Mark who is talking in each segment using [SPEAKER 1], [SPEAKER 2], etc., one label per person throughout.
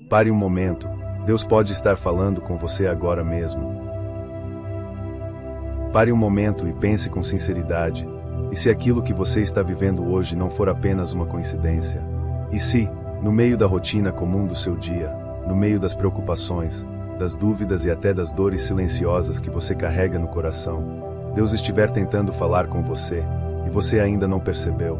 [SPEAKER 1] Pare um momento, Deus pode estar falando com você agora mesmo. Pare um momento e pense com sinceridade. E se aquilo que você está vivendo hoje não for apenas uma coincidência? E se, no meio da rotina comum do seu dia, no meio das preocupações, das dúvidas e até das dores silenciosas que você carrega no coração, Deus estiver tentando falar com você, e você ainda não percebeu?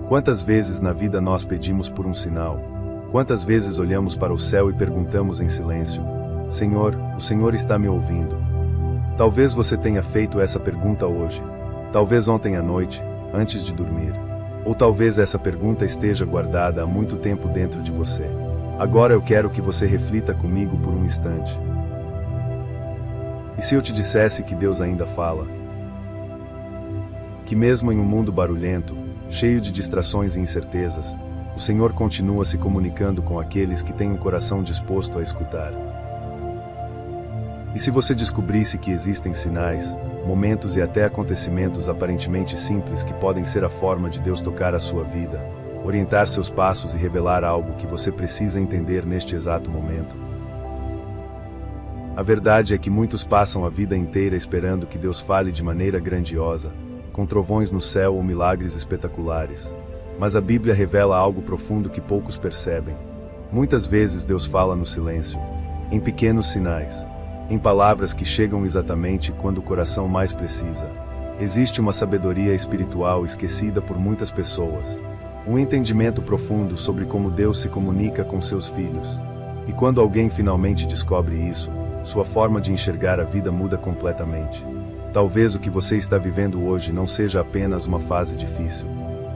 [SPEAKER 1] Quantas vezes na vida nós pedimos por um sinal? Quantas vezes olhamos para o céu e perguntamos em silêncio: Senhor, o Senhor está me ouvindo? Talvez você tenha feito essa pergunta hoje. Talvez ontem à noite, antes de dormir. Ou talvez essa pergunta esteja guardada há muito tempo dentro de você. Agora eu quero que você reflita comigo por um instante. E se eu te dissesse que Deus ainda fala? Que mesmo em um mundo barulhento, cheio de distrações e incertezas, o Senhor continua se comunicando com aqueles que têm um coração disposto a escutar. E se você descobrisse que existem sinais, momentos e até acontecimentos aparentemente simples que podem ser a forma de Deus tocar a sua vida, orientar seus passos e revelar algo que você precisa entender neste exato momento? A verdade é que muitos passam a vida inteira esperando que Deus fale de maneira grandiosa, com trovões no céu ou milagres espetaculares. Mas a Bíblia revela algo profundo que poucos percebem. Muitas vezes Deus fala no silêncio, em pequenos sinais, em palavras que chegam exatamente quando o coração mais precisa. Existe uma sabedoria espiritual esquecida por muitas pessoas, um entendimento profundo sobre como Deus se comunica com seus filhos. E quando alguém finalmente descobre isso, sua forma de enxergar a vida muda completamente. Talvez o que você está vivendo hoje não seja apenas uma fase difícil.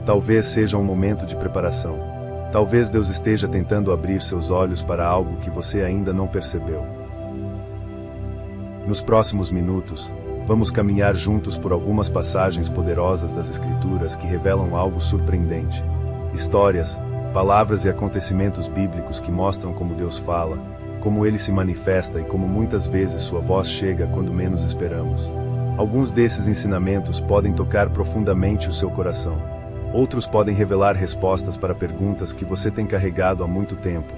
[SPEAKER 1] Talvez seja um momento de preparação. Talvez Deus esteja tentando abrir seus olhos para algo que você ainda não percebeu. Nos próximos minutos, vamos caminhar juntos por algumas passagens poderosas das Escrituras que revelam algo surpreendente. Histórias, palavras e acontecimentos bíblicos que mostram como Deus fala, como Ele se manifesta e como muitas vezes sua voz chega quando menos esperamos. Alguns desses ensinamentos podem tocar profundamente o seu coração. Outros podem revelar respostas para perguntas que você tem carregado há muito tempo.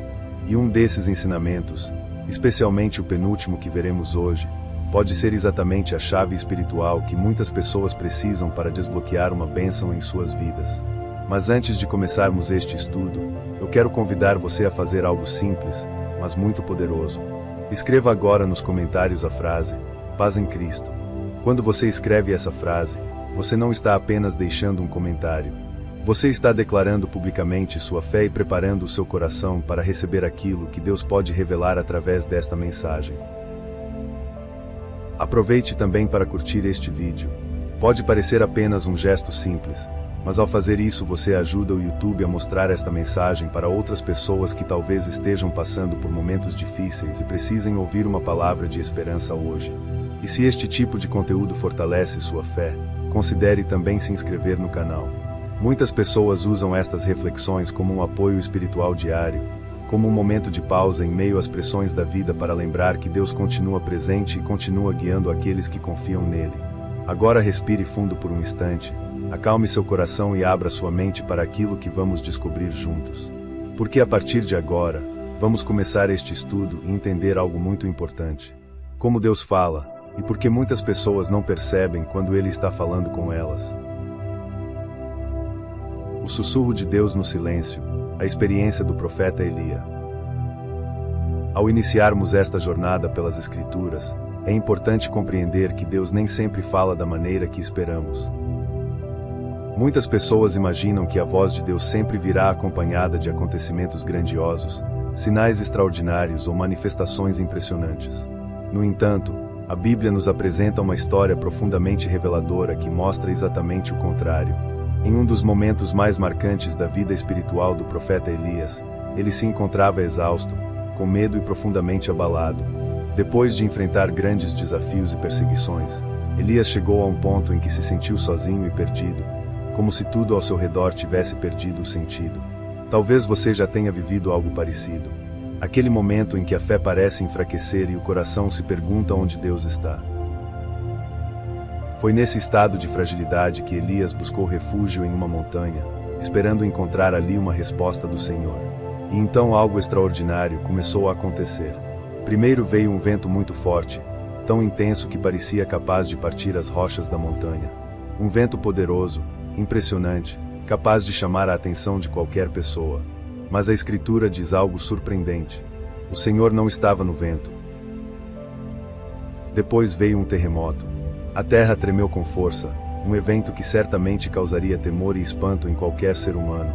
[SPEAKER 1] E um desses ensinamentos, especialmente o penúltimo que veremos hoje, pode ser exatamente a chave espiritual que muitas pessoas precisam para desbloquear uma bênção em suas vidas. Mas antes de começarmos este estudo, eu quero convidar você a fazer algo simples, mas muito poderoso. Escreva agora nos comentários a frase, Paz em Cristo. Quando você escreve essa frase, você não está apenas deixando um comentário. Você está declarando publicamente sua fé e preparando o seu coração para receber aquilo que Deus pode revelar através desta mensagem. Aproveite também para curtir este vídeo. Pode parecer apenas um gesto simples, mas ao fazer isso você ajuda o YouTube a mostrar esta mensagem para outras pessoas que talvez estejam passando por momentos difíceis e precisem ouvir uma palavra de esperança hoje. E se este tipo de conteúdo fortalece sua fé, considere também se inscrever no canal. Muitas pessoas usam estas reflexões como um apoio espiritual diário, como um momento de pausa em meio às pressões da vida para lembrar que Deus continua presente e continua guiando aqueles que confiam nele. Agora respire fundo por um instante, acalme seu coração e abra sua mente para aquilo que vamos descobrir juntos. Porque a partir de agora, vamos começar este estudo e entender algo muito importante. Como Deus fala, e por que muitas pessoas não percebem quando Ele está falando com elas. O sussurro de Deus no silêncio, a experiência do profeta Elia. Ao iniciarmos esta jornada pelas Escrituras, é importante compreender que Deus nem sempre fala da maneira que esperamos. Muitas pessoas imaginam que a voz de Deus sempre virá acompanhada de acontecimentos grandiosos, sinais extraordinários ou manifestações impressionantes. No entanto, a Bíblia nos apresenta uma história profundamente reveladora que mostra exatamente o contrário. Em um dos momentos mais marcantes da vida espiritual do profeta Elias, ele se encontrava exausto, com medo e profundamente abalado. Depois de enfrentar grandes desafios e perseguições, Elias chegou a um ponto em que se sentiu sozinho e perdido, como se tudo ao seu redor tivesse perdido o sentido. Talvez você já tenha vivido algo parecido. Aquele momento em que a fé parece enfraquecer e o coração se pergunta onde Deus está. Foi nesse estado de fragilidade que Elias buscou refúgio em uma montanha, esperando encontrar ali uma resposta do Senhor. E então algo extraordinário começou a acontecer. Primeiro veio um vento muito forte, tão intenso que parecia capaz de partir as rochas da montanha. Um vento poderoso, impressionante, capaz de chamar a atenção de qualquer pessoa. Mas a Escritura diz algo surpreendente. O Senhor não estava no vento. Depois veio um terremoto. A terra tremeu com força, um evento que certamente causaria temor e espanto em qualquer ser humano.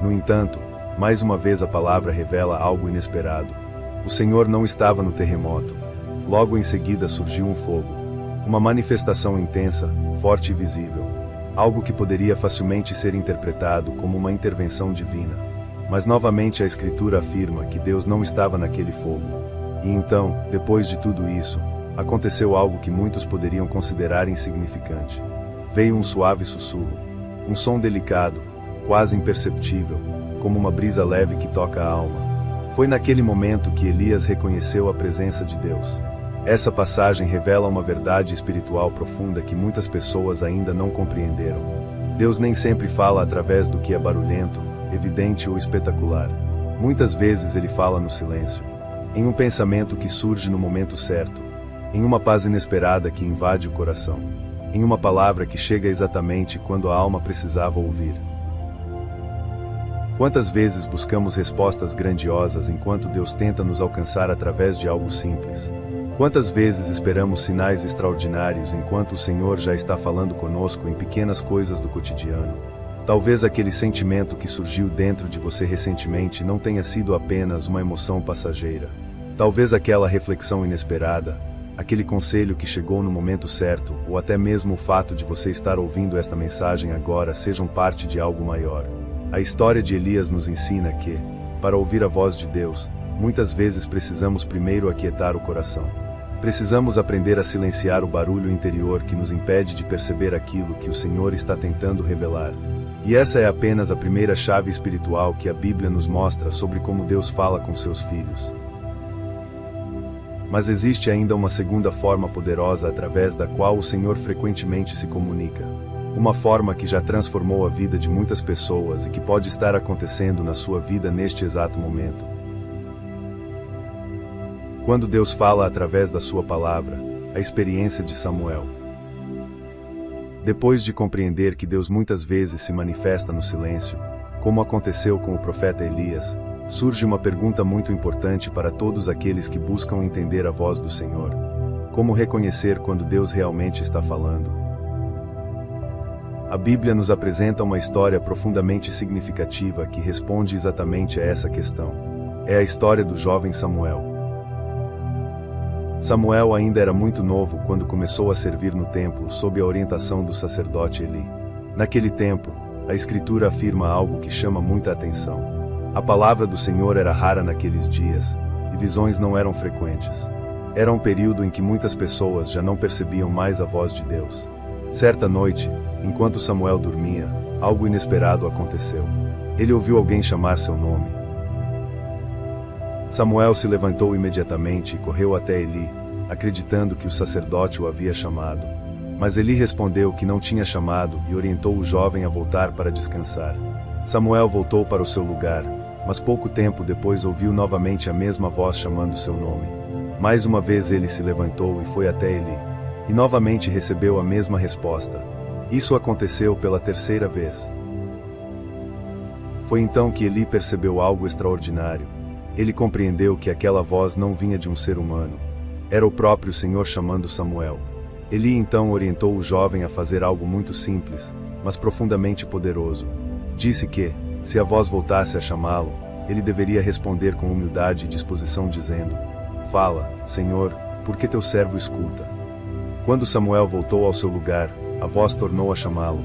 [SPEAKER 1] No entanto, mais uma vez a palavra revela algo inesperado. O Senhor não estava no terremoto. Logo em seguida surgiu um fogo. Uma manifestação intensa, forte e visível. Algo que poderia facilmente ser interpretado como uma intervenção divina. Mas novamente a Escritura afirma que Deus não estava naquele fogo. E então, depois de tudo isso, aconteceu algo que muitos poderiam considerar insignificante. Veio um suave sussurro. Um som delicado, quase imperceptível, como uma brisa leve que toca a alma. Foi naquele momento que Elias reconheceu a presença de Deus. Essa passagem revela uma verdade espiritual profunda que muitas pessoas ainda não compreenderam. Deus nem sempre fala através do que é barulhento, evidente ou espetacular. Muitas vezes ele fala no silêncio, em um pensamento que surge no momento certo, em uma paz inesperada que invade o coração, em uma palavra que chega exatamente quando a alma precisava ouvir. Quantas vezes buscamos respostas grandiosas enquanto Deus tenta nos alcançar através de algo simples? Quantas vezes esperamos sinais extraordinários enquanto o Senhor já está falando conosco em pequenas coisas do cotidiano? Talvez aquele sentimento que surgiu dentro de você recentemente não tenha sido apenas uma emoção passageira. Talvez aquela reflexão inesperada, aquele conselho que chegou no momento certo, ou até mesmo o fato de você estar ouvindo esta mensagem agora sejam parte de algo maior. A história de Elias nos ensina que, para ouvir a voz de Deus, muitas vezes precisamos primeiro aquietar o coração. Precisamos aprender a silenciar o barulho interior que nos impede de perceber aquilo que o Senhor está tentando revelar. E essa é apenas a primeira chave espiritual que a Bíblia nos mostra sobre como Deus fala com seus filhos. Mas existe ainda uma segunda forma poderosa através da qual o Senhor frequentemente se comunica. Uma forma que já transformou a vida de muitas pessoas e que pode estar acontecendo na sua vida neste exato momento. Quando Deus fala através da sua palavra, a experiência de Samuel. Depois de compreender que Deus muitas vezes se manifesta no silêncio, como aconteceu com o profeta Elias, surge uma pergunta muito importante para todos aqueles que buscam entender a voz do Senhor. Como reconhecer quando Deus realmente está falando? A Bíblia nos apresenta uma história profundamente significativa que responde exatamente a essa questão. É a história do jovem Samuel. Samuel ainda era muito novo quando começou a servir no templo sob a orientação do sacerdote Eli. Naquele tempo, a Escritura afirma algo que chama muita atenção. A palavra do Senhor era rara naqueles dias, e visões não eram frequentes. Era um período em que muitas pessoas já não percebiam mais a voz de Deus. Certa noite, enquanto Samuel dormia, algo inesperado aconteceu. Ele ouviu alguém chamar seu nome. Samuel se levantou imediatamente e correu até Eli, acreditando que o sacerdote o havia chamado. Mas Eli respondeu que não tinha chamado e orientou o jovem a voltar para descansar. Samuel voltou para o seu lugar, mas pouco tempo depois ouviu novamente a mesma voz chamando seu nome. Mais uma vez ele se levantou e foi até Eli, e novamente recebeu a mesma resposta. Isso aconteceu pela terceira vez. Foi então que Eli percebeu algo extraordinário. Ele compreendeu que aquela voz não vinha de um ser humano. Era o próprio Senhor chamando Samuel. Eli então orientou o jovem a fazer algo muito simples, mas profundamente poderoso. Disse que, se a voz voltasse a chamá-lo, ele deveria responder com humildade e disposição dizendo: "Fala, Senhor, porque teu servo escuta." Quando Samuel voltou ao seu lugar, a voz tornou a chamá-lo.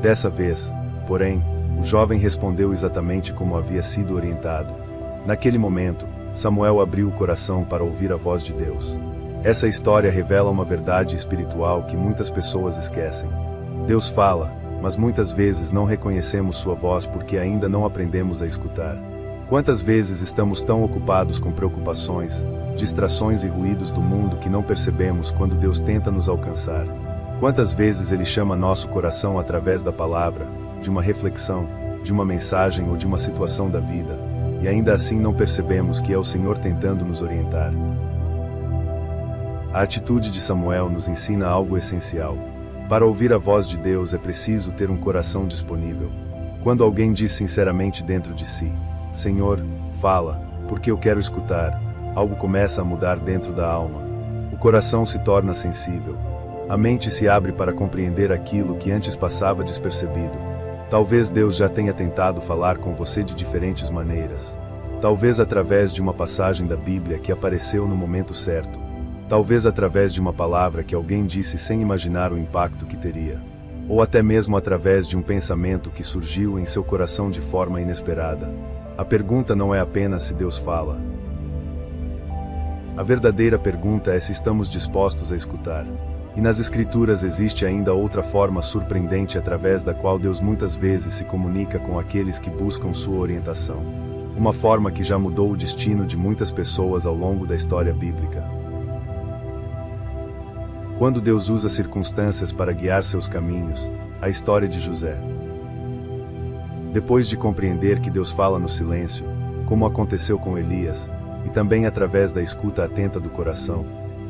[SPEAKER 1] Dessa vez, porém, o jovem respondeu exatamente como havia sido orientado. Naquele momento, Samuel abriu o coração para ouvir a voz de Deus. Essa história revela uma verdade espiritual que muitas pessoas esquecem. Deus fala, mas muitas vezes não reconhecemos sua voz porque ainda não aprendemos a escutar. Quantas vezes estamos tão ocupados com preocupações, distrações e ruídos do mundo que não percebemos quando Deus tenta nos alcançar? Quantas vezes Ele chama nosso coração através da palavra, de uma reflexão, de uma mensagem ou de uma situação da vida, e ainda assim não percebemos que é o Senhor tentando nos orientar. A atitude de Samuel nos ensina algo essencial. Para ouvir a voz de Deus é preciso ter um coração disponível. Quando alguém diz sinceramente dentro de si, Senhor, fala, porque eu quero escutar, algo começa a mudar dentro da alma. O coração se torna sensível. A mente se abre para compreender aquilo que antes passava despercebido. Talvez Deus já tenha tentado falar com você de diferentes maneiras. Talvez através de uma passagem da Bíblia que apareceu no momento certo. Talvez através de uma palavra que alguém disse sem imaginar o impacto que teria. Ou até mesmo através de um pensamento que surgiu em seu coração de forma inesperada. A pergunta não é apenas se Deus fala. A verdadeira pergunta é se estamos dispostos a escutar. E nas Escrituras existe ainda outra forma surpreendente através da qual Deus muitas vezes se comunica com aqueles que buscam sua orientação. Uma forma que já mudou o destino de muitas pessoas ao longo da história bíblica. Quando Deus usa circunstâncias para guiar seus caminhos, a história de José. Depois de compreender que Deus fala no silêncio, como aconteceu com Elias, e também através da escuta atenta do coração,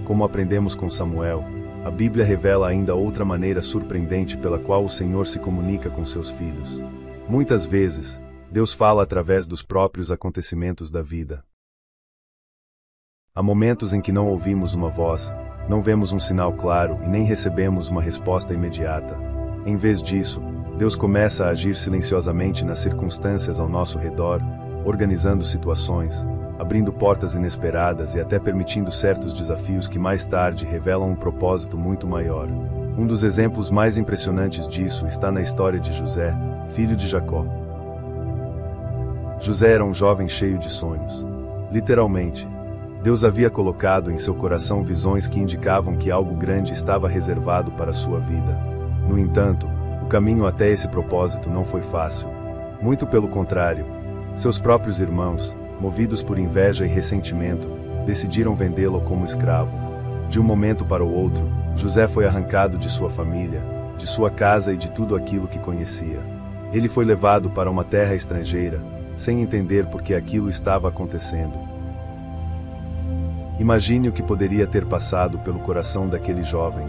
[SPEAKER 1] como aprendemos com Samuel, a Bíblia revela ainda outra maneira surpreendente pela qual o Senhor se comunica com seus filhos. Muitas vezes, Deus fala através dos próprios acontecimentos da vida. Há momentos em que não ouvimos uma voz, não vemos um sinal claro e nem recebemos uma resposta imediata. Em vez disso, Deus começa a agir silenciosamente nas circunstâncias ao nosso redor, organizando situações, abrindo portas inesperadas e até permitindo certos desafios que mais tarde revelam um propósito muito maior. Um dos exemplos mais impressionantes disso está na história de José, filho de Jacó. José era um jovem cheio de sonhos. Literalmente, Deus havia colocado em seu coração visões que indicavam que algo grande estava reservado para sua vida. No entanto, o caminho até esse propósito não foi fácil. Muito pelo contrário, seus próprios irmãos, movidos por inveja e ressentimento, decidiram vendê-lo como escravo. De um momento para o outro, José foi arrancado de sua família, de sua casa e de tudo aquilo que conhecia. Ele foi levado para uma terra estrangeira, sem entender por que aquilo estava acontecendo. Imagine o que poderia ter passado pelo coração daquele jovem.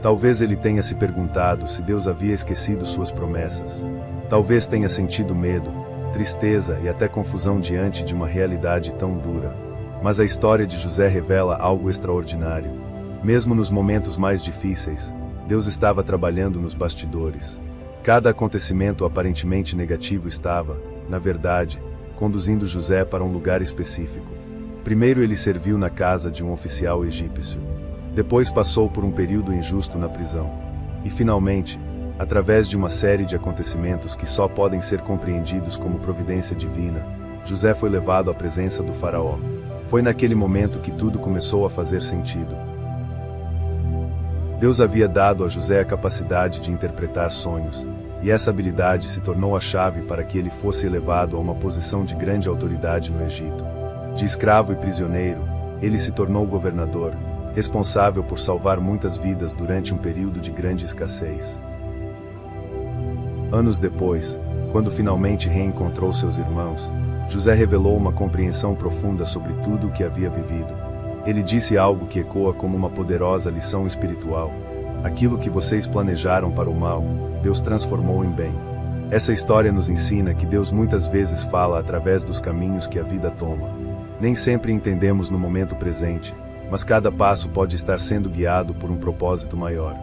[SPEAKER 1] Talvez ele tenha se perguntado se Deus havia esquecido suas promessas. Talvez tenha sentido medo, tristeza e até confusão diante de uma realidade tão dura. Mas a história de José revela algo extraordinário. Mesmo nos momentos mais difíceis, Deus estava trabalhando nos bastidores. Cada acontecimento aparentemente negativo estava, na verdade, conduzindo José para um lugar específico. Primeiro ele serviu na casa de um oficial egípcio. Depois passou por um período injusto na prisão. E finalmente, através de uma série de acontecimentos que só podem ser compreendidos como providência divina, José foi levado à presença do faraó. Foi naquele momento que tudo começou a fazer sentido. Deus havia dado a José a capacidade de interpretar sonhos, e essa habilidade se tornou a chave para que ele fosse elevado a uma posição de grande autoridade no Egito. De escravo e prisioneiro, ele se tornou governador, responsável por salvar muitas vidas durante um período de grande escassez. Anos depois, quando finalmente reencontrou seus irmãos, José revelou uma compreensão profunda sobre tudo o que havia vivido. Ele disse algo que ecoa como uma poderosa lição espiritual. Aquilo que vocês planejaram para o mal, Deus transformou em bem. Essa história nos ensina que Deus muitas vezes fala através dos caminhos que a vida toma. Nem sempre entendemos no momento presente, mas cada passo pode estar sendo guiado por um propósito maior.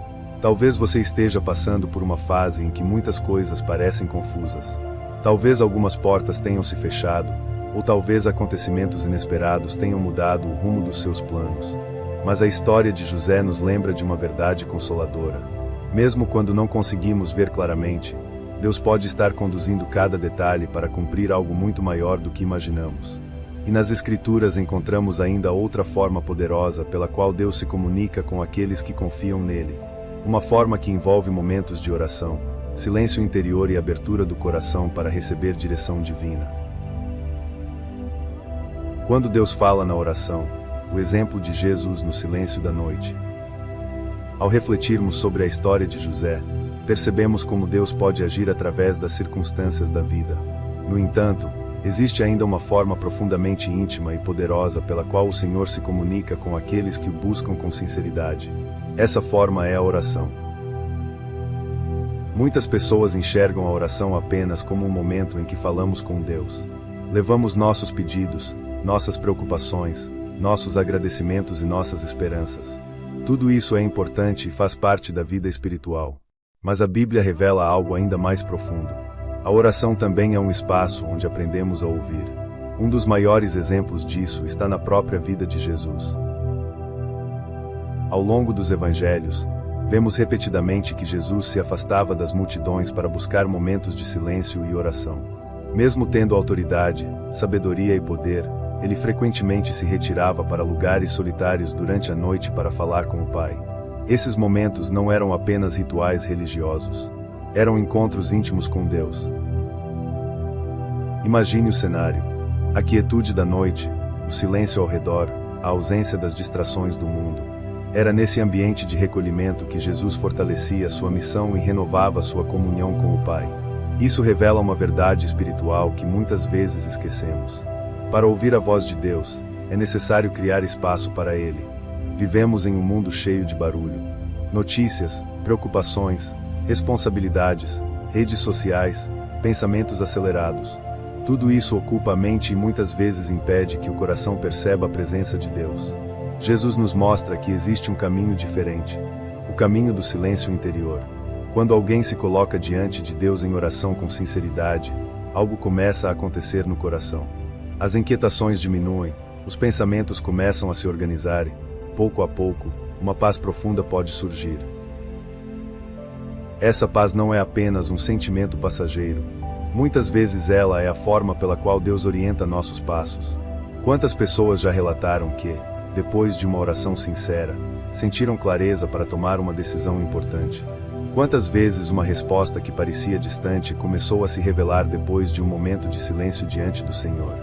[SPEAKER 1] Talvez você esteja passando por uma fase em que muitas coisas parecem confusas. Talvez algumas portas tenham se fechado, ou talvez acontecimentos inesperados tenham mudado o rumo dos seus planos. Mas a história de José nos lembra de uma verdade consoladora. Mesmo quando não conseguimos ver claramente, Deus pode estar conduzindo cada detalhe para cumprir algo muito maior do que imaginamos. E nas Escrituras encontramos ainda outra forma poderosa pela qual Deus se comunica com aqueles que confiam nele. Uma forma que envolve momentos de oração, silêncio interior e abertura do coração para receber direção divina. Quando Deus fala na oração, o exemplo de Jesus no silêncio da noite. Ao refletirmos sobre a história de José, percebemos como Deus pode agir através das circunstâncias da vida. No entanto, existe ainda uma forma profundamente íntima e poderosa pela qual o Senhor se comunica com aqueles que o buscam com sinceridade. Essa forma é a oração. Muitas pessoas enxergam a oração apenas como um momento em que falamos com Deus. Levamos nossos pedidos, nossas preocupações, nossos agradecimentos e nossas esperanças. Tudo isso é importante e faz parte da vida espiritual. Mas a Bíblia revela algo ainda mais profundo. A oração também é um espaço onde aprendemos a ouvir. Um dos maiores exemplos disso está na própria vida de Jesus. Ao longo dos evangelhos, vemos repetidamente que Jesus se afastava das multidões para buscar momentos de silêncio e oração. Mesmo tendo autoridade, sabedoria e poder, ele frequentemente se retirava para lugares solitários durante a noite para falar com o Pai. Esses momentos não eram apenas rituais religiosos. Eram encontros íntimos com Deus. Imagine o cenário. A quietude da noite, o silêncio ao redor, a ausência das distrações do mundo. Era nesse ambiente de recolhimento que Jesus fortalecia sua missão e renovava sua comunhão com o Pai. Isso revela uma verdade espiritual que muitas vezes esquecemos. Para ouvir a voz de Deus, é necessário criar espaço para Ele. Vivemos em um mundo cheio de barulho. Notícias, preocupações, responsabilidades, redes sociais, pensamentos acelerados. Tudo isso ocupa a mente e muitas vezes impede que o coração perceba a presença de Deus. Jesus nos mostra que existe um caminho diferente, o caminho do silêncio interior. Quando alguém se coloca diante de Deus em oração com sinceridade, algo começa a acontecer no coração. As inquietações diminuem, os pensamentos começam a se organizar e, pouco a pouco, uma paz profunda pode surgir. Essa paz não é apenas um sentimento passageiro. Muitas vezes ela é a forma pela qual Deus orienta nossos passos. Quantas pessoas já relataram que, depois de uma oração sincera, sentiram clareza para tomar uma decisão importante? Quantas vezes uma resposta que parecia distante começou a se revelar depois de um momento de silêncio diante do Senhor?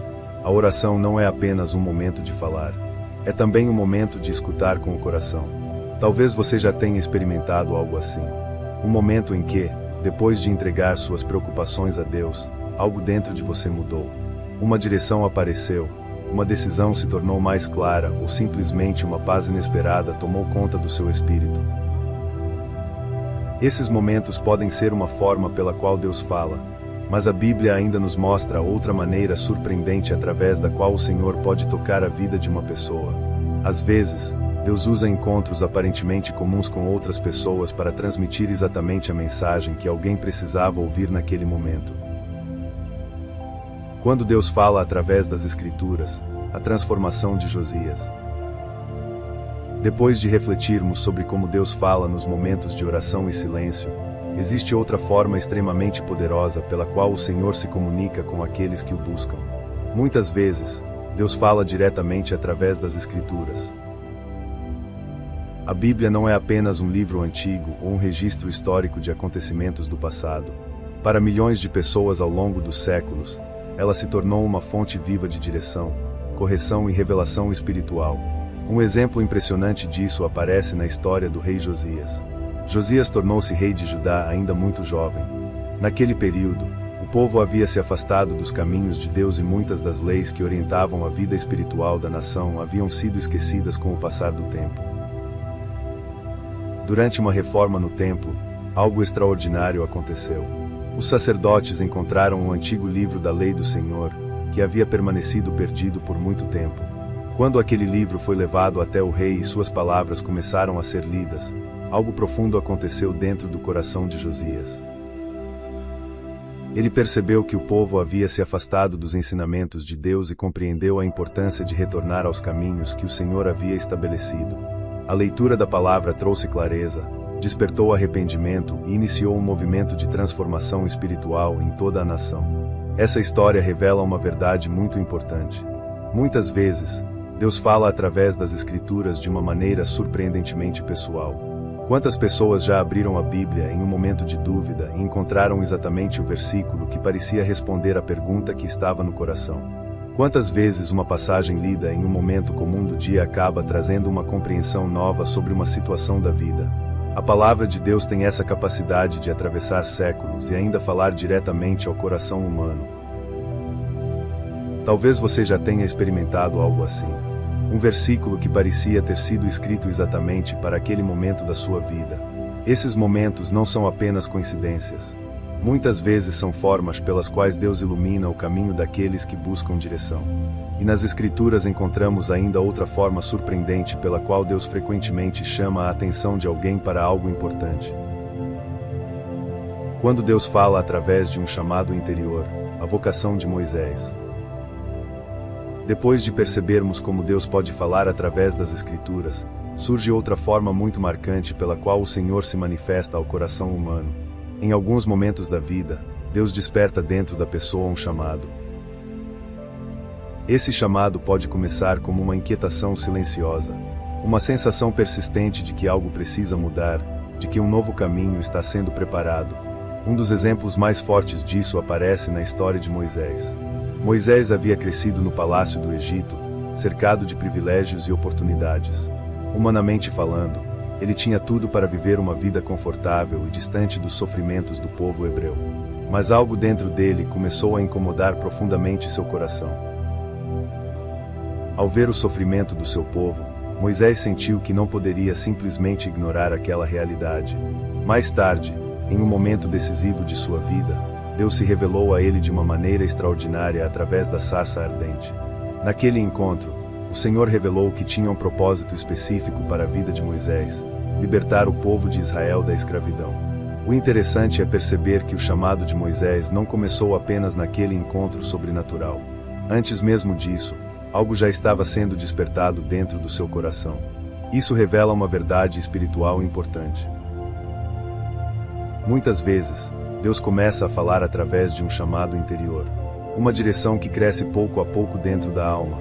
[SPEAKER 1] A oração não é apenas um momento de falar. É também um momento de escutar com o coração. Talvez você já tenha experimentado algo assim. Um momento em que, depois de entregar suas preocupações a Deus, algo dentro de você mudou. Uma direção apareceu, uma decisão se tornou mais clara ou simplesmente uma paz inesperada tomou conta do seu espírito. Esses momentos podem ser uma forma pela qual Deus fala, mas a Bíblia ainda nos mostra outra maneira surpreendente através da qual o Senhor pode tocar a vida de uma pessoa. Às vezes, Deus usa encontros aparentemente comuns com outras pessoas para transmitir exatamente a mensagem que alguém precisava ouvir naquele momento. Quando Deus fala através das Escrituras, a transformação de Josias. Depois de refletirmos sobre como Deus fala nos momentos de oração e silêncio, existe outra forma extremamente poderosa pela qual o Senhor se comunica com aqueles que o buscam. Muitas vezes, Deus fala diretamente através das Escrituras. A Bíblia não é apenas um livro antigo ou um registro histórico de acontecimentos do passado. Para milhões de pessoas ao longo dos séculos, ela se tornou uma fonte viva de direção, correção e revelação espiritual. Um exemplo impressionante disso aparece na história do rei Josias. Josias tornou-se rei de Judá ainda muito jovem. Naquele período, o povo havia se afastado dos caminhos de Deus e muitas das leis que orientavam a vida espiritual da nação haviam sido esquecidas com o passar do tempo. Durante uma reforma no templo, algo extraordinário aconteceu. Os sacerdotes encontraram um antigo livro da lei do Senhor, que havia permanecido perdido por muito tempo. Quando aquele livro foi levado até o rei e suas palavras começaram a ser lidas, algo profundo aconteceu dentro do coração de Josias. Ele percebeu que o povo havia se afastado dos ensinamentos de Deus e compreendeu a importância de retornar aos caminhos que o Senhor havia estabelecido. A leitura da palavra trouxe clareza, despertou arrependimento e iniciou um movimento de transformação espiritual em toda a nação. Essa história revela uma verdade muito importante. Muitas vezes, Deus fala através das Escrituras de uma maneira surpreendentemente pessoal. Quantas pessoas já abriram a Bíblia em um momento de dúvida e encontraram exatamente o versículo que parecia responder à pergunta que estava no coração? Quantas vezes uma passagem lida em um momento comum do dia acaba trazendo uma compreensão nova sobre uma situação da vida? A palavra de Deus tem essa capacidade de atravessar séculos e ainda falar diretamente ao coração humano. Talvez você já tenha experimentado algo assim. Um versículo que parecia ter sido escrito exatamente para aquele momento da sua vida. Esses momentos não são apenas coincidências. Muitas vezes são formas pelas quais Deus ilumina o caminho daqueles que buscam direção. E nas Escrituras encontramos ainda outra forma surpreendente pela qual Deus frequentemente chama a atenção de alguém para algo importante. Quando Deus fala através de um chamado interior, a vocação de Moisés. Depois de percebermos como Deus pode falar através das Escrituras, surge outra forma muito marcante pela qual o Senhor se manifesta ao coração humano. Em alguns momentos da vida, Deus desperta dentro da pessoa um chamado. Esse chamado pode começar como uma inquietação silenciosa, uma sensação persistente de que algo precisa mudar, de que um novo caminho está sendo preparado. Um dos exemplos mais fortes disso aparece na história de Moisés. Moisés havia crescido no palácio do Egito, cercado de privilégios e oportunidades. Humanamente falando, ele tinha tudo para viver uma vida confortável e distante dos sofrimentos do povo hebreu. Mas algo dentro dele começou a incomodar profundamente seu coração. Ao ver o sofrimento do seu povo, Moisés sentiu que não poderia simplesmente ignorar aquela realidade. Mais tarde, em um momento decisivo de sua vida, Deus se revelou a ele de uma maneira extraordinária através da sarça ardente. Naquele encontro, o Senhor revelou que tinha um propósito específico para a vida de Moisés: libertar o povo de Israel da escravidão. O interessante é perceber que o chamado de Moisés não começou apenas naquele encontro sobrenatural. Antes mesmo disso, algo já estava sendo despertado dentro do seu coração. Isso revela uma verdade espiritual importante. Muitas vezes, Deus começa a falar através de um chamado interior, uma direção que cresce pouco a pouco dentro da alma.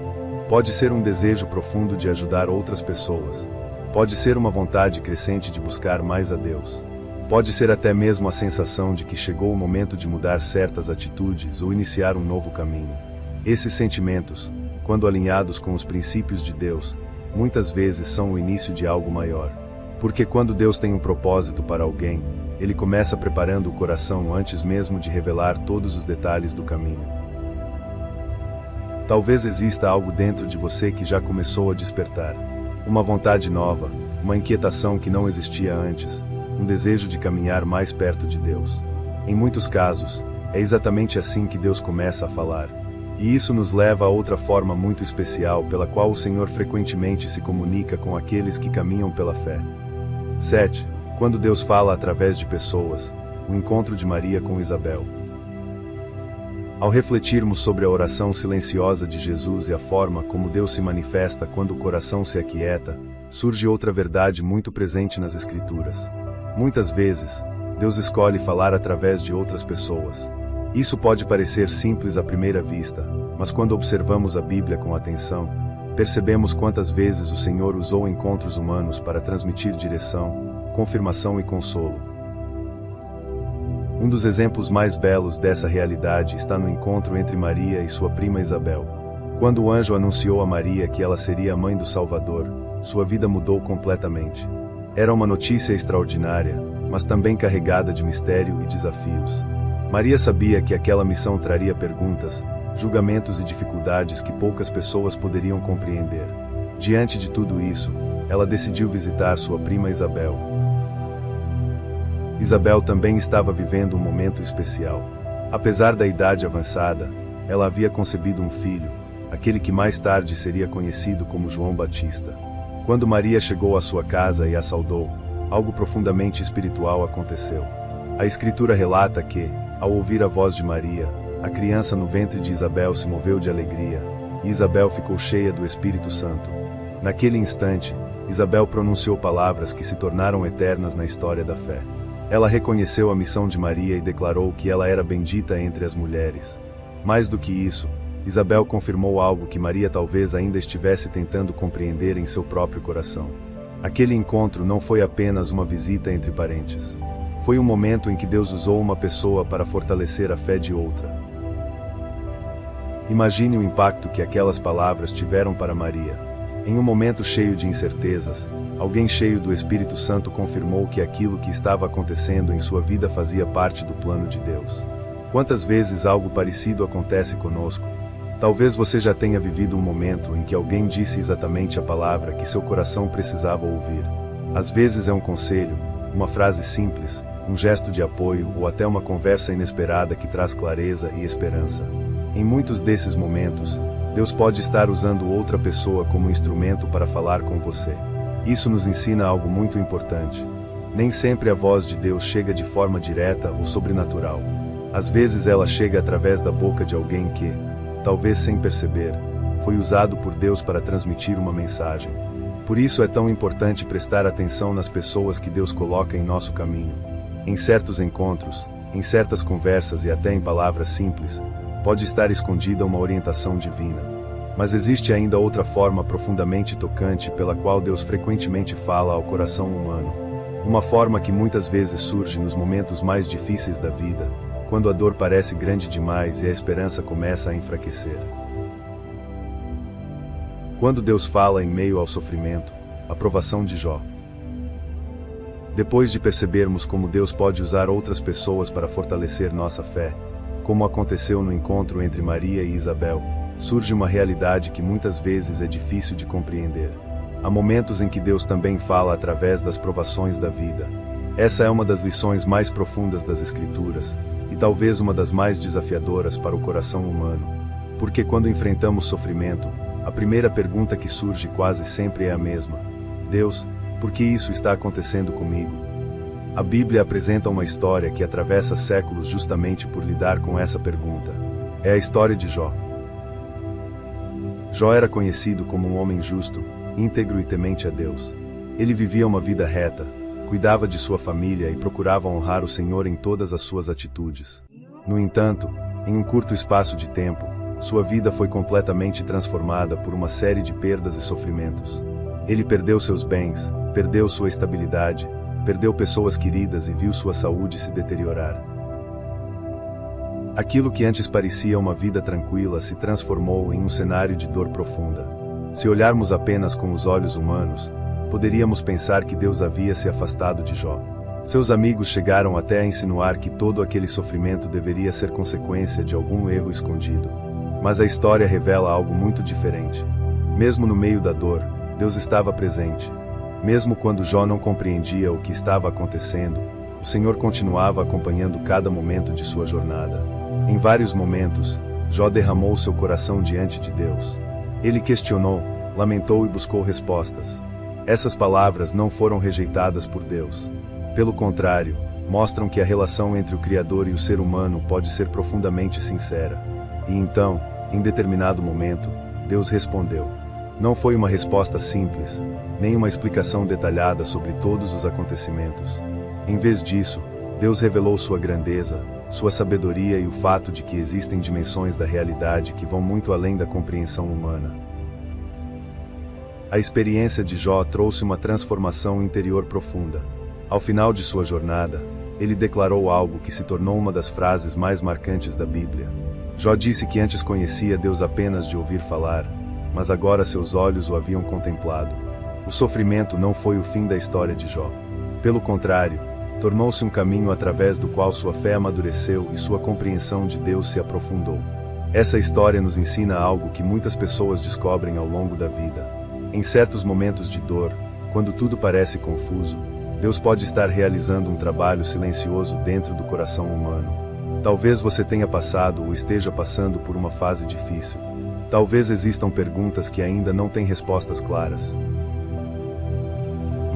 [SPEAKER 1] Pode ser um desejo profundo de ajudar outras pessoas. Pode ser uma vontade crescente de buscar mais a Deus. Pode ser até mesmo a sensação de que chegou o momento de mudar certas atitudes ou iniciar um novo caminho. Esses sentimentos, quando alinhados com os princípios de Deus, muitas vezes são o início de algo maior. Porque quando Deus tem um propósito para alguém, Ele começa preparando o coração antes mesmo de revelar todos os detalhes do caminho. Talvez exista algo dentro de você que já começou a despertar. Uma vontade nova, uma inquietação que não existia antes, um desejo de caminhar mais perto de Deus. Em muitos casos, é exatamente assim que Deus começa a falar. E isso nos leva a outra forma muito especial pela qual o Senhor frequentemente se comunica com aqueles que caminham pela fé. 7. Quando Deus fala através de pessoas, o encontro de Maria com Isabel. Ao refletirmos sobre a oração silenciosa de Jesus e a forma como Deus se manifesta quando o coração se aquieta, surge outra verdade muito presente nas Escrituras. Muitas vezes, Deus escolhe falar através de outras pessoas. Isso pode parecer simples à primeira vista, mas quando observamos a Bíblia com atenção, percebemos quantas vezes o Senhor usou encontros humanos para transmitir direção, confirmação e consolo. Um dos exemplos mais belos dessa realidade está no encontro entre Maria e sua prima Isabel. Quando o anjo anunciou a Maria que ela seria a mãe do Salvador, sua vida mudou completamente. Era uma notícia extraordinária, mas também carregada de mistério e desafios. Maria sabia que aquela missão traria perguntas, julgamentos e dificuldades que poucas pessoas poderiam compreender. Diante de tudo isso, ela decidiu visitar sua prima Isabel. Isabel também estava vivendo um momento especial. Apesar da idade avançada, ela havia concebido um filho, aquele que mais tarde seria conhecido como João Batista. Quando Maria chegou à sua casa e a saudou, algo profundamente espiritual aconteceu. A Escritura relata que, ao ouvir a voz de Maria, a criança no ventre de Isabel se moveu de alegria, e Isabel ficou cheia do Espírito Santo. Naquele instante, Isabel pronunciou palavras que se tornaram eternas na história da fé. Ela reconheceu a missão de Maria e declarou que ela era bendita entre as mulheres. Mais do que isso, Isabel confirmou algo que Maria talvez ainda estivesse tentando compreender em seu próprio coração. Aquele encontro não foi apenas uma visita entre parentes. Foi um momento em que Deus usou uma pessoa para fortalecer a fé de outra. Imagine o impacto que aquelas palavras tiveram para Maria. Em um momento cheio de incertezas, alguém cheio do Espírito Santo confirmou que aquilo que estava acontecendo em sua vida fazia parte do plano de Deus. Quantas vezes algo parecido acontece conosco? Talvez você já tenha vivido um momento em que alguém disse exatamente a palavra que seu coração precisava ouvir. Às vezes é um conselho, uma frase simples, um gesto de apoio ou até uma conversa inesperada que traz clareza e esperança. Em muitos desses momentos, Deus pode estar usando outra pessoa como instrumento para falar com você. Isso nos ensina algo muito importante. Nem sempre a voz de Deus chega de forma direta ou sobrenatural. Às vezes ela chega através da boca de alguém que, talvez sem perceber, foi usado por Deus para transmitir uma mensagem. Por isso é tão importante prestar atenção nas pessoas que Deus coloca em nosso caminho. Em certos encontros, em certas conversas e até em palavras simples, pode estar escondida uma orientação divina. Mas existe ainda outra forma profundamente tocante pela qual Deus frequentemente fala ao coração humano. Uma forma que muitas vezes surge nos momentos mais difíceis da vida, quando a dor parece grande demais e a esperança começa a enfraquecer. Quando Deus fala em meio ao sofrimento, a provação de Jó. Depois de percebermos como Deus pode usar outras pessoas para fortalecer nossa fé, como aconteceu no encontro entre Maria e Isabel, surge uma realidade que muitas vezes é difícil de compreender. Há momentos em que Deus também fala através das provações da vida. Essa é uma das lições mais profundas das Escrituras, e talvez uma das mais desafiadoras para o coração humano. Porque quando enfrentamos sofrimento, a primeira pergunta que surge quase sempre é a mesma: Deus, por que isso está acontecendo comigo? A Bíblia apresenta uma história que atravessa séculos justamente por lidar com essa pergunta. É a história de Jó. Jó era conhecido como um homem justo, íntegro e temente a Deus. Ele vivia uma vida reta, cuidava de sua família e procurava honrar o Senhor em todas as suas atitudes. No entanto, em um curto espaço de tempo, sua vida foi completamente transformada por uma série de perdas e sofrimentos. Ele perdeu seus bens, perdeu sua estabilidade, perdeu pessoas queridas e viu sua saúde se deteriorar. Aquilo que antes parecia uma vida tranquila se transformou em um cenário de dor profunda. Se olharmos apenas com os olhos humanos, poderíamos pensar que Deus havia se afastado de Jó. Seus amigos chegaram até a insinuar que todo aquele sofrimento deveria ser consequência de algum erro escondido. Mas a história revela algo muito diferente. Mesmo no meio da dor, Deus estava presente. Mesmo quando Jó não compreendia o que estava acontecendo, o Senhor continuava acompanhando cada momento de sua jornada. Em vários momentos, Jó derramou seu coração diante de Deus. Ele questionou, lamentou e buscou respostas. Essas palavras não foram rejeitadas por Deus. Pelo contrário, mostram que a relação entre o Criador e o ser humano pode ser profundamente sincera. E então, em determinado momento, Deus respondeu. Não foi uma resposta simples, nem uma explicação detalhada sobre todos os acontecimentos. Em vez disso, Deus revelou sua grandeza, sua sabedoria e o fato de que existem dimensões da realidade que vão muito além da compreensão humana. A experiência de Jó trouxe uma transformação interior profunda. Ao final de sua jornada, ele declarou algo que se tornou uma das frases mais marcantes da Bíblia. Jó disse que antes conhecia Deus apenas de ouvir falar, mas agora seus olhos o haviam contemplado. O sofrimento não foi o fim da história de Jó. Pelo contrário, tornou-se um caminho através do qual sua fé amadureceu e sua compreensão de Deus se aprofundou. Essa história nos ensina algo que muitas pessoas descobrem ao longo da vida. Em certos momentos de dor, quando tudo parece confuso, Deus pode estar realizando um trabalho silencioso dentro do coração humano. Talvez você tenha passado ou esteja passando por uma fase difícil. Talvez existam perguntas que ainda não têm respostas claras.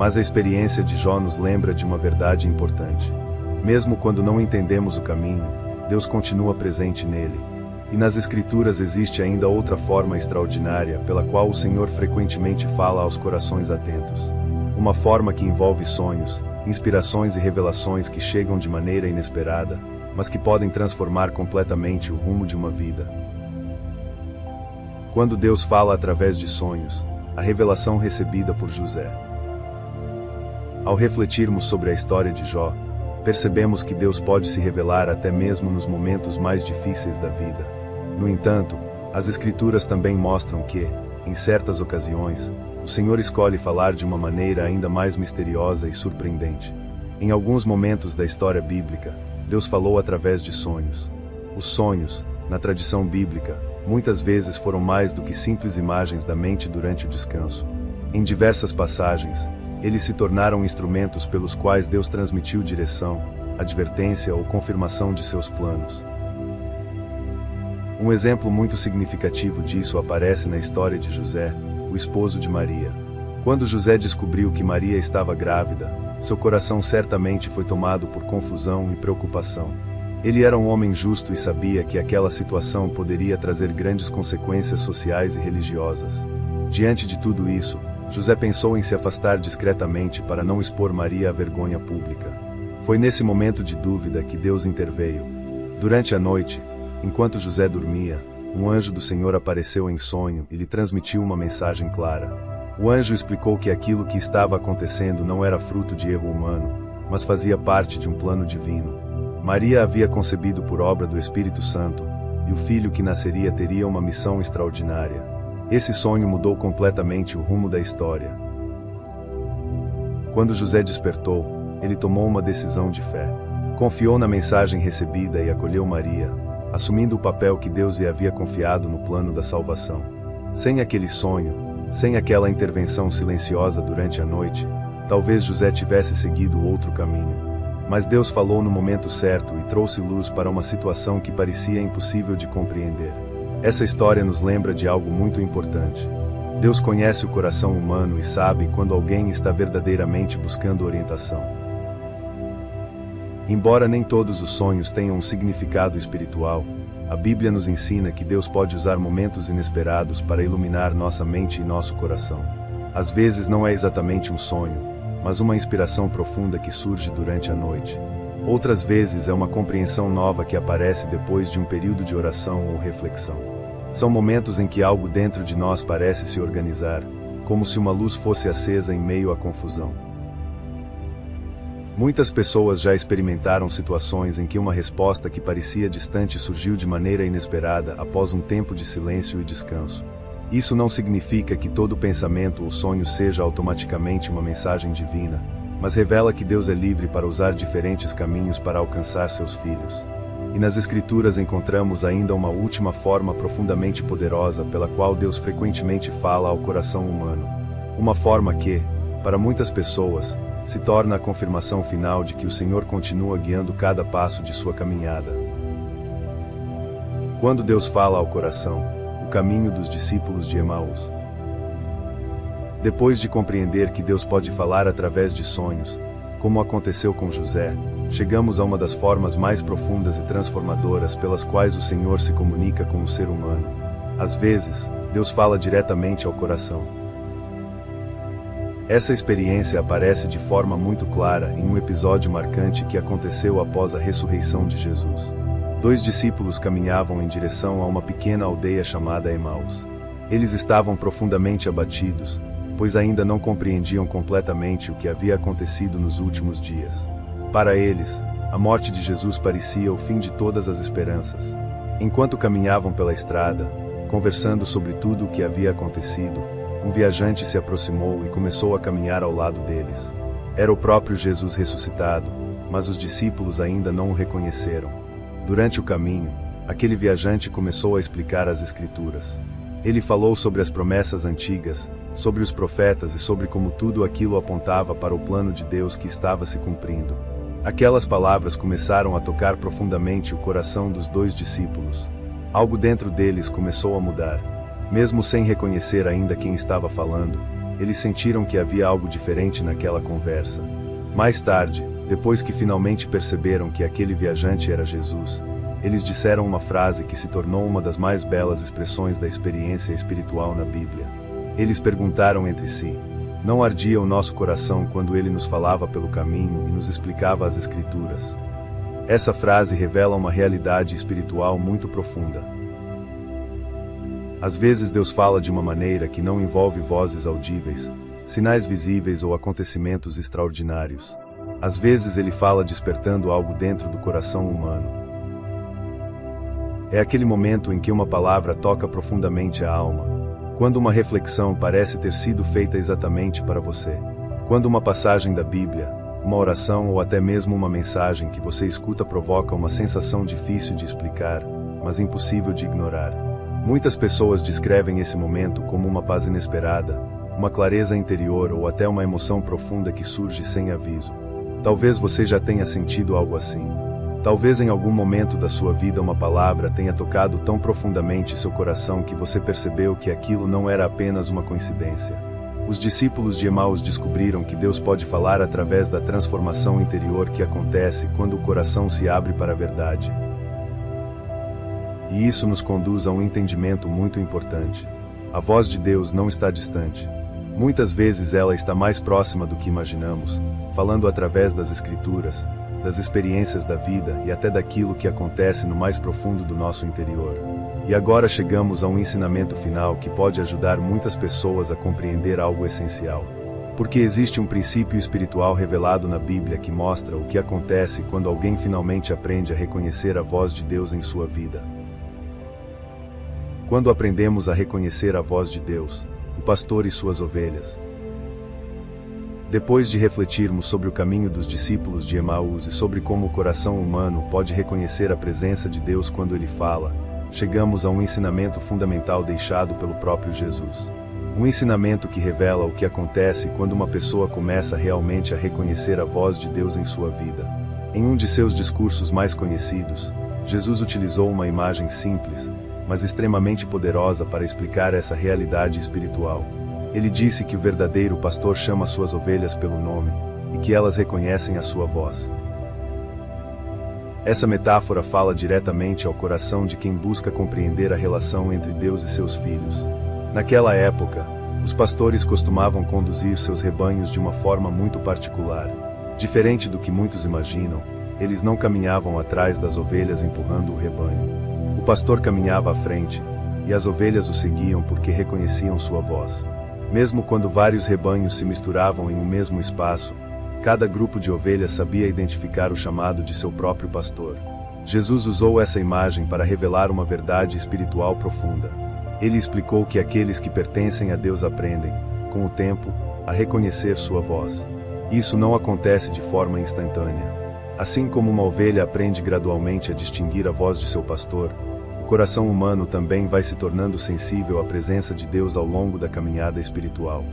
[SPEAKER 1] Mas a experiência de Jó nos lembra de uma verdade importante. Mesmo quando não entendemos o caminho, Deus continua presente nele. E nas Escrituras existe ainda outra forma extraordinária pela qual o Senhor frequentemente fala aos corações atentos. Uma forma que envolve sonhos, inspirações e revelações que chegam de maneira inesperada, mas que podem transformar completamente o rumo de uma vida. Quando Deus fala através de sonhos, a revelação recebida por José. Ao refletirmos sobre a história de Jó, percebemos que Deus pode se revelar até mesmo nos momentos mais difíceis da vida. No entanto, as Escrituras também mostram que, em certas ocasiões, o Senhor escolhe falar de uma maneira ainda mais misteriosa e surpreendente. Em alguns momentos da história bíblica, Deus falou através de sonhos. Os sonhos, na tradição bíblica, muitas vezes foram mais do que simples imagens da mente durante o descanso. Em diversas passagens, eles se tornaram instrumentos pelos quais Deus transmitiu direção, advertência ou confirmação de seus planos. Um exemplo muito significativo disso aparece na história de José, o esposo de Maria. Quando José descobriu que Maria estava grávida, seu coração certamente foi tomado por confusão e preocupação. Ele era um homem justo e sabia que aquela situação poderia trazer grandes consequências sociais e religiosas. Diante de tudo isso, José pensou em se afastar discretamente para não expor Maria à vergonha pública. Foi nesse momento de dúvida que Deus interveio. Durante a noite, enquanto José dormia, um anjo do Senhor apareceu em sonho e lhe transmitiu uma mensagem clara. O anjo explicou que aquilo que estava acontecendo não era fruto de erro humano, mas fazia parte de um plano divino. Maria havia concebido por obra do Espírito Santo, e o filho que nasceria teria uma missão extraordinária. Esse sonho mudou completamente o rumo da história. Quando José despertou, ele tomou uma decisão de fé. Confiou na mensagem recebida e acolheu Maria, assumindo o papel que Deus lhe havia confiado no plano da salvação. Sem aquele sonho, sem aquela intervenção silenciosa durante a noite, talvez José tivesse seguido outro caminho. Mas Deus falou no momento certo e trouxe luz para uma situação que parecia impossível de compreender. Essa história nos lembra de algo muito importante. Deus conhece o coração humano e sabe quando alguém está verdadeiramente buscando orientação. Embora nem todos os sonhos tenham um significado espiritual, a Bíblia nos ensina que Deus pode usar momentos inesperados para iluminar nossa mente e nosso coração. Às vezes não é exatamente um sonho, mas uma inspiração profunda que surge durante a noite. Outras vezes é uma compreensão nova que aparece depois de um período de oração ou reflexão. São momentos em que algo dentro de nós parece se organizar, como se uma luz fosse acesa em meio à confusão. Muitas pessoas já experimentaram situações em que uma resposta que parecia distante surgiu de maneira inesperada após um tempo de silêncio e descanso. Isso não significa que todo pensamento ou sonho seja automaticamente uma mensagem divina, mas revela que Deus é livre para usar diferentes caminhos para alcançar seus filhos. E nas Escrituras encontramos ainda uma última forma profundamente poderosa pela qual Deus frequentemente fala ao coração humano. Uma forma que, para muitas pessoas, se torna a confirmação final de que o Senhor continua guiando cada passo de sua caminhada. Quando Deus fala ao coração, o caminho dos discípulos de Emaús. Depois de compreender que Deus pode falar através de sonhos, como aconteceu com José, chegamos a uma das formas mais profundas e transformadoras pelas quais o Senhor se comunica com o ser humano. Às vezes, Deus fala diretamente ao coração. Essa experiência aparece de forma muito clara em um episódio marcante que aconteceu após a ressurreição de Jesus. 2 discípulos caminhavam em direção a uma pequena aldeia chamada Emaús. Eles estavam profundamente abatidos, pois ainda não compreendiam completamente o que havia acontecido nos últimos dias. Para eles, a morte de Jesus parecia o fim de todas as esperanças. Enquanto caminhavam pela estrada, conversando sobre tudo o que havia acontecido, um viajante se aproximou e começou a caminhar ao lado deles. Era o próprio Jesus ressuscitado, mas os discípulos ainda não o reconheceram. Durante o caminho, aquele viajante começou a explicar as Escrituras. Ele falou sobre as promessas antigas, sobre os profetas e sobre como tudo aquilo apontava para o plano de Deus que estava se cumprindo. Aquelas palavras começaram a tocar profundamente o coração dos 2 discípulos. Algo dentro deles começou a mudar. Mesmo sem reconhecer ainda quem estava falando, eles sentiram que havia algo diferente naquela conversa. Mais tarde, depois que finalmente perceberam que aquele viajante era Jesus, eles disseram uma frase que se tornou uma das mais belas expressões da experiência espiritual na Bíblia. Eles perguntaram entre si: não ardia o nosso coração quando ele nos falava pelo caminho e nos explicava as Escrituras? Essa frase revela uma realidade espiritual muito profunda. Às vezes Deus fala de uma maneira que não envolve vozes audíveis, sinais visíveis ou acontecimentos extraordinários. Às vezes Ele fala despertando algo dentro do coração humano. É aquele momento em que uma palavra toca profundamente a alma, Quando uma reflexão parece ter sido feita exatamente para você. Quando uma passagem da Bíblia, uma oração ou até mesmo uma mensagem que você escuta provoca uma sensação difícil de explicar, mas impossível de ignorar. Muitas pessoas descrevem esse momento como uma paz inesperada, uma clareza interior ou até uma emoção profunda que surge sem aviso. Talvez você já tenha sentido algo assim. Talvez em algum momento da sua vida uma palavra tenha tocado tão profundamente seu coração que você percebeu que aquilo não era apenas uma coincidência. Os discípulos de Emaús descobriram que Deus pode falar através da transformação interior que acontece quando o coração se abre para a verdade. E isso nos conduz a um entendimento muito importante. A voz de Deus não está distante. Muitas vezes ela está mais próxima do que imaginamos, falando através das Escrituras, das experiências da vida e até daquilo que acontece no mais profundo do nosso interior. E agora chegamos a um ensinamento final que pode ajudar muitas pessoas a compreender algo essencial. Porque existe um princípio espiritual revelado na Bíblia que mostra o que acontece quando alguém finalmente aprende a reconhecer a voz de Deus em sua vida. Quando aprendemos a reconhecer a voz de Deus, o pastor e suas ovelhas. Depois de refletirmos sobre o caminho dos discípulos de Emaús e sobre como o coração humano pode reconhecer a presença de Deus quando ele fala, chegamos a um ensinamento fundamental deixado pelo próprio Jesus. Um ensinamento que revela o que acontece quando uma pessoa começa realmente a reconhecer a voz de Deus em sua vida. Em um de seus discursos mais conhecidos, Jesus utilizou uma imagem simples, mas extremamente poderosa para explicar essa realidade espiritual. Ele disse que o verdadeiro pastor chama suas ovelhas pelo nome, e que elas reconhecem a sua voz. Essa metáfora fala diretamente ao coração de quem busca compreender a relação entre Deus e seus filhos. Naquela época, os pastores costumavam conduzir seus rebanhos de uma forma muito particular. Diferente do que muitos imaginam, eles não caminhavam atrás das ovelhas empurrando o rebanho. O pastor caminhava à frente, e as ovelhas o seguiam porque reconheciam sua voz. Mesmo quando vários rebanhos se misturavam em um mesmo espaço, cada grupo de ovelhas sabia identificar o chamado de seu próprio pastor. Jesus usou essa imagem para revelar uma verdade espiritual profunda. Ele explicou que aqueles que pertencem a Deus aprendem, com o tempo, a reconhecer sua voz. Isso não acontece de forma instantânea. Assim como uma ovelha aprende gradualmente a distinguir a voz de seu pastor, o coração humano também vai se tornando sensível à presença de Deus ao longo da caminhada espiritual.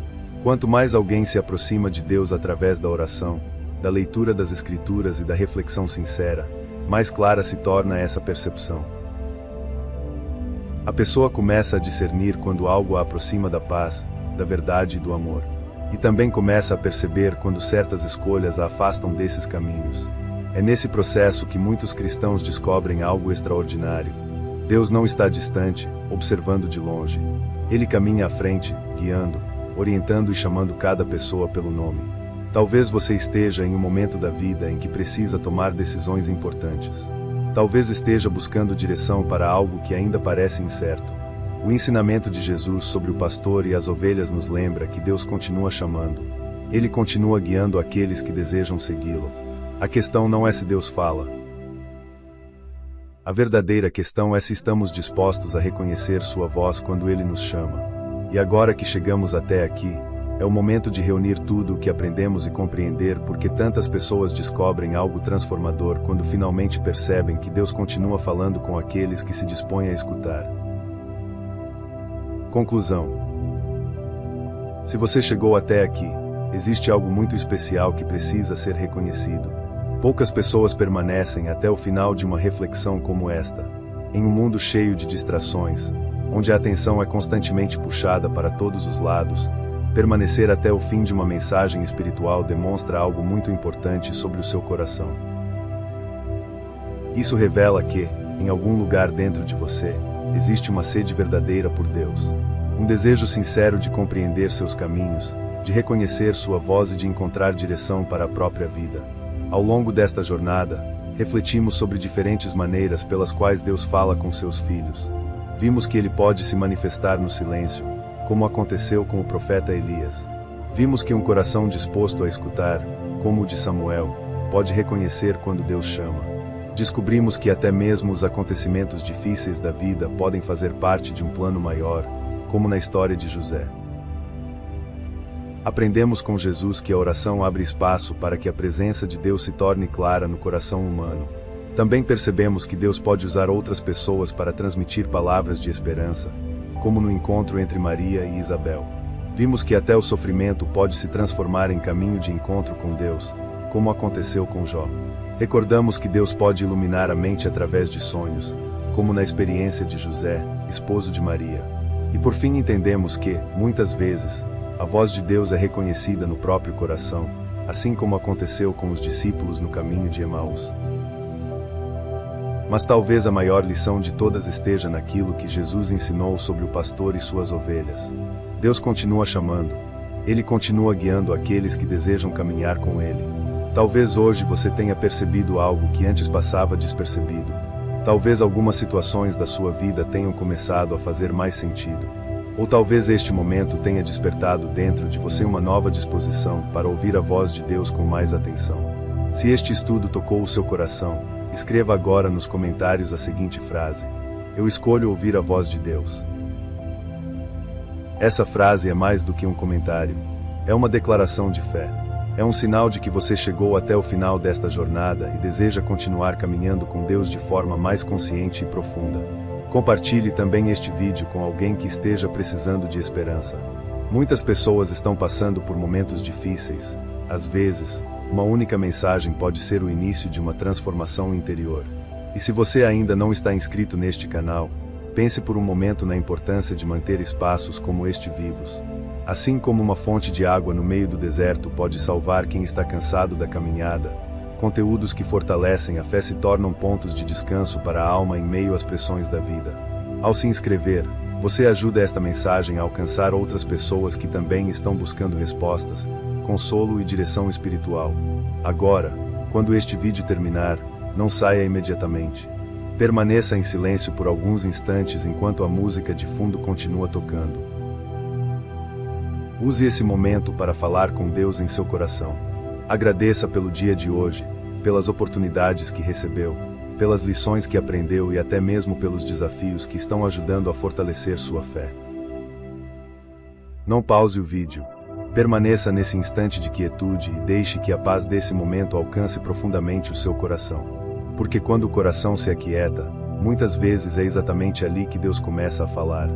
[SPEAKER 1] Quanto mais alguém se aproxima de Deus através da oração, da leitura das Escrituras e da reflexão sincera, mais clara se torna essa percepção. A pessoa começa a discernir quando algo a aproxima da paz, da verdade e do amor. E também começa a perceber quando certas escolhas a afastam desses caminhos. É nesse processo que muitos cristãos descobrem algo extraordinário. Deus não está distante, observando de longe. Ele caminha à frente, guiando, orientando e chamando cada pessoa pelo nome. Talvez você esteja em um momento da vida em que precisa tomar decisões importantes. Talvez esteja buscando direção para algo que ainda parece incerto. O ensinamento de Jesus sobre o pastor e as ovelhas nos lembra que Deus continua chamando. Ele continua guiando aqueles que desejam segui-lo. A questão não é se Deus fala. A verdadeira questão é se estamos dispostos a reconhecer sua voz quando Ele nos chama. E agora que chegamos até aqui, é o momento de reunir tudo o que aprendemos e compreender porque tantas pessoas descobrem algo transformador quando finalmente percebem que Deus continua falando com aqueles que se dispõem a escutar. Conclusão. Se você chegou até aqui, existe algo muito especial que precisa ser reconhecido. Poucas pessoas permanecem até o final de uma reflexão como esta. Em um mundo cheio de distrações, onde a atenção é constantemente puxada para todos os lados, permanecer até o fim de uma mensagem espiritual demonstra algo muito importante sobre o seu coração. Isso revela que, em algum lugar dentro de você, existe uma sede verdadeira por Deus. Um desejo sincero de compreender seus caminhos, de reconhecer sua voz e de encontrar direção para a própria vida. Ao longo desta jornada, refletimos sobre diferentes maneiras pelas quais Deus fala com seus filhos. Vimos que Ele pode se manifestar no silêncio, como aconteceu com o profeta Elias. Vimos que um coração disposto a escutar, como o de Samuel, pode reconhecer quando Deus chama. Descobrimos que até mesmo os acontecimentos difíceis da vida podem fazer parte de um plano maior, como na história de José. Aprendemos com Jesus que a oração abre espaço para que a presença de Deus se torne clara no coração humano. Também percebemos que Deus pode usar outras pessoas para transmitir palavras de esperança, como no encontro entre Maria e Isabel. Vimos que até o sofrimento pode se transformar em caminho de encontro com Deus, como aconteceu com Jó. Recordamos que Deus pode iluminar a mente através de sonhos, como na experiência de José, esposo de Maria. E por fim entendemos que, muitas vezes, a voz de Deus é reconhecida no próprio coração, assim como aconteceu com os discípulos no caminho de Emaús. Mas talvez a maior lição de todas esteja naquilo que Jesus ensinou sobre o pastor e suas ovelhas. Deus continua chamando. Ele continua guiando aqueles que desejam caminhar com Ele. Talvez hoje você tenha percebido algo que antes passava despercebido. Talvez algumas situações da sua vida tenham começado a fazer mais sentido. Ou talvez este momento tenha despertado dentro de você uma nova disposição para ouvir a voz de Deus com mais atenção. Se este estudo tocou o seu coração, escreva agora nos comentários a seguinte frase: eu escolho ouvir a voz de Deus. Essa frase é mais do que um comentário. É uma declaração de fé. É um sinal de que você chegou até o final desta jornada e deseja continuar caminhando com Deus de forma mais consciente e profunda. Compartilhe também este vídeo com alguém que esteja precisando de esperança. Muitas pessoas estão passando por momentos difíceis. Às vezes, uma única mensagem pode ser o início de uma transformação interior. E se você ainda não está inscrito neste canal, pense por um momento na importância de manter espaços como este vivos. Assim como uma fonte de água no meio do deserto pode salvar quem está cansado da caminhada, conteúdos que fortalecem a fé se tornam pontos de descanso para a alma em meio às pressões da vida. Ao se inscrever, você ajuda esta mensagem a alcançar outras pessoas que também estão buscando respostas, consolo e direção espiritual. Agora, quando este vídeo terminar, não saia imediatamente. Permaneça em silêncio por alguns instantes enquanto a música de fundo continua tocando. Use esse momento para falar com Deus em seu coração. Agradeça pelo dia de hoje, pelas oportunidades que recebeu, pelas lições que aprendeu e até mesmo pelos desafios que estão ajudando a fortalecer sua fé. Não pause o vídeo. Permaneça nesse instante de quietude e deixe que a paz desse momento alcance profundamente o seu coração. Porque quando o coração se aquieta, muitas vezes é exatamente ali que Deus começa a falar.